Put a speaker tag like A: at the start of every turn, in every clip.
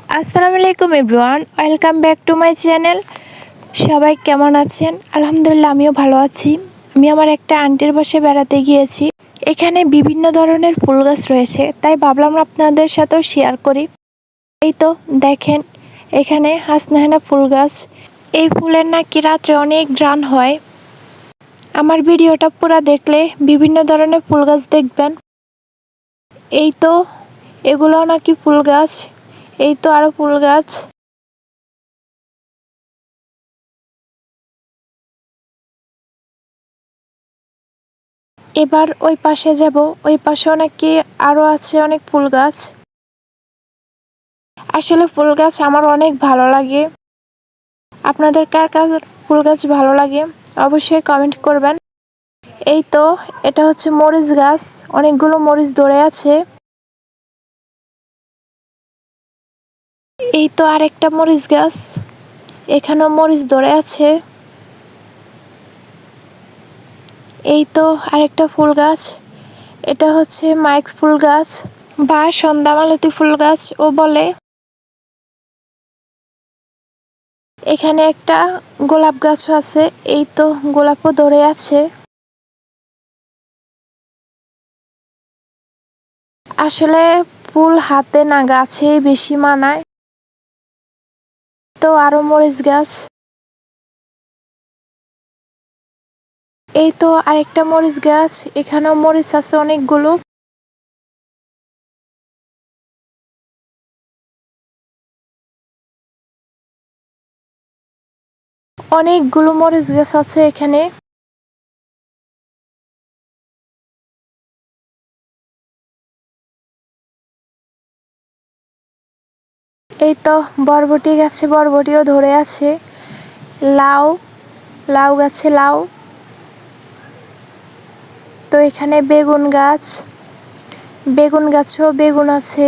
A: আসসালামু আলাইকুম everyone, welcome back to my channel. সবাই কেমন আছেন? আলহামদুলিল্লাহ, আমিও ভালো আছি। আমি আমার একটা আন্টির বাসায় বেড়াতে গিয়েছি। এখানে বিভিন্ন ধরনের ফুল গাছ রয়েছে, তাই ভাবলাম আপনাদের সাথেও শেয়ার করি। এই তো দেখেন, এখানে হাসনাহেনা ফুল গাছ। এই ফুলের নাকি রাত্রে অনেক ঘ্রাণ হয়। আমার ভিডিওটা পুরো দেখলে বিভিন্ন ধরনের ফুল গাছ দেখবেন। এই তো এগুলো নাকি ফুল গাছ। এই তো আরো ফুল গাছ। এবার ওই পাশে যাব। ওই পাশেও নাকি আরো আছে অনেক ফুল গাছ। আসলে ফুল গাছ আমার অনেক ভালো লাগে। আপনাদের কার কার ফুল গাছ ভালো লাগে অবশ্যই কমেন্ট করবেন। এই তো এটা হচ্ছে মরিচ গাছ, অনেকগুলো মরিচ ধরে আছে। এই তো আরেকটা মরিচ গাছ, এখানেও মরিচ ধরে আছে। এই তো আরেকটা ফুল গাছ, এটা হচ্ছে মাইক ফুল গাছ বা সন্ধ্যামালতী ফুল গাছ ও বলে। এখানে একটা গোলাপ গাছও আছে। এই তো গোলাপও ধরে আছে। আসলে ফুল হাতে না গাছেই বেশি মানায়। তো আরো মরিচ গাছ। এই তো আরেকটা মরিচ গাছ, এখানেও মরিচ আছে অনেকগুলো। অনেকগুলো মরিচ গাছ আছে এখানে। এই তো বরবটি গাছে বরবটিও ধরে আছে। লাউ, লাউ গাছে লাউ। তো এখানে বেগুন গাছ, বেগুন গাছেও বেগুন আছে।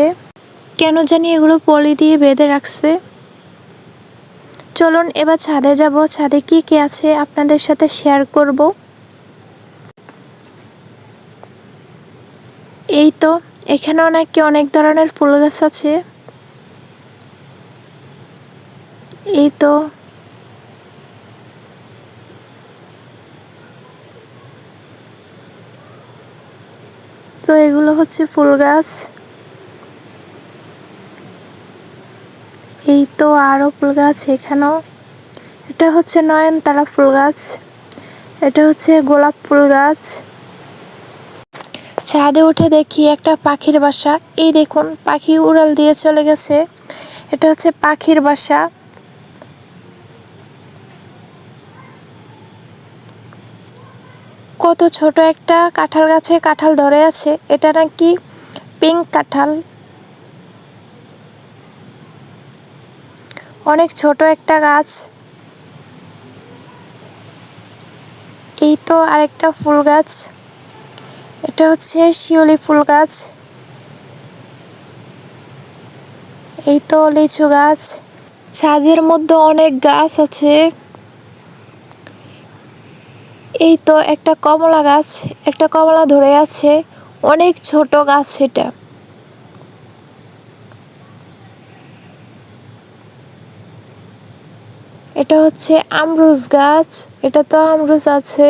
A: কেন জানি এগুলো পলি দিয়ে বেঁধে রাখছে। চলুন এবার ছাদে যাব। ছাদে কি কি আছে আপনাদের সাথে শেয়ার করব। এই তো এখানেও নাকি অনেক ধরনের ফুল গাছ আছে। এই তো তো এগুলো হচ্ছে ফুল গাছ। এই তো আরো ফুল গাছ এখানেও। এটা হচ্ছে নয়নতারা ফুল গাছ, এটা হচ্ছে গোলাপ ফুল গাছ। ছাদে উঠে দেখি একটা পাখির বাসা। এই দেখুন, পাখি উড়াল দিয়ে চলে গেছে। এটা হচ্ছে পাখির বাসা। কত ছোট একটা কাঁঠাল গাছে কাঁঠাল ধরে আছে। এটা নাকি পিঙ্ক কাঁঠাল। অনেক ছোট একটা গাছ। এই তো আরেকটা ফুল গাছ, এটা হচ্ছে শিউলি ফুল গাছ। এই তো লিচু গাছ। ছাদের মধ্যে অনেক গাছ আছে। এই তো একটা কমলা গাছ, একটা কমলা ধরে আছে। অনেক ছোট গাছ এটা। এটা হচ্ছে আমরুজ গাছ, এটা তো আমরুজ আছে।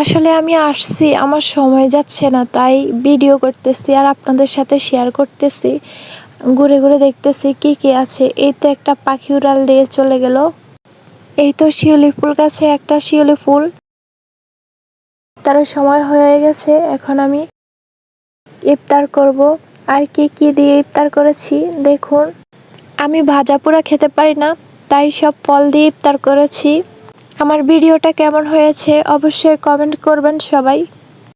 A: আসলে আমি আসছি, আমার সময় যাচ্ছে না, তাই ভিডিও করতেছি আর আপনাদের সাথে শেয়ার করতেছি। ঘুরে ঘুরে দেখতেছি কি কি আছে। এই তো একটা পাখি উড়াল দিয়ে চলে গেল। এই তো শিউলি ফুল গাছে একটা শিউলি ফুল। তার সময় হয়ে গেছে, এখন আমি ইফতার করব। আর কি কি দিয়ে ইফতার করেছি দেখুন। আমি ভাজা পোড়া খেতে পারি না, তাই সব ফল দিয়ে ইফতার করেছি। আমার ভিডিওটা কেমন হয়েছে অবশ্যই কমেন্ট করবেন সবাই।